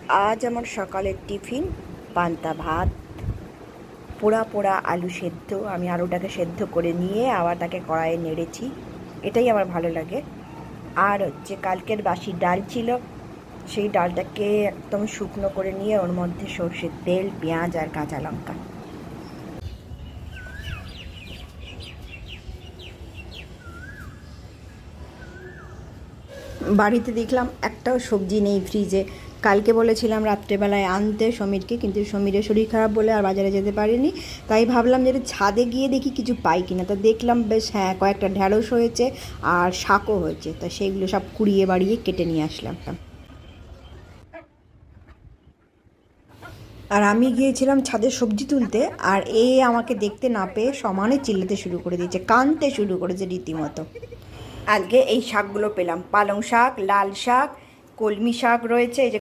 আজ আমার সকালের টিফিন পান্তা ভাত, পোড়া পোড়া আলু সেদ্ধ। আমি আলুটাকে সেদ্ধ করে নিয়ে আবার তাকে কড়াইয়ে নেড়েছি, এটাই আমার ভালো লাগে। আর হচ্ছে কালকের বাসি ডাল ছিল, সেই ডালটাকে একদম শুকনো করে নিয়ে ওর মধ্যে সর্ষের তেল, পেঁয়াজ আর কাঁচা লঙ্কা। বাড়িতে দেখলাম একটাও সবজি নেই ফ্রিজে। কালকে বলেছিলাম রাত্রেবেলায় আনতে সমীরকে, কিন্তু সমীরের শরীর খারাপ বলে আর বাজারে যেতে পারিনি। তাই ভাবলাম যে ছাদে গিয়ে দেখি কিছু পাই কিনা। তা দেখলাম বেশ, হ্যাঁ, কয়েকটা ঢ্যাঁড়স হয়েছে আর শাকও হয়েছে। তা সেইগুলো সব কুড়িয়ে বাড়িয়ে কেটে নিয়ে আসলাম। আর আমি গিয়েছিলাম ছাদে সবজি তুলতে, আর এ আমাকে দেখতে না পেয়ে সমানে চিল্লাতে শুরু করে দিয়েছে, কাঁদতে শুরু করেছে রীতিমতো। আজকে এই শাকগুলো পেলাম, পালং শাক, লাল শাক, কলমি শাক রয়েছে, এই যে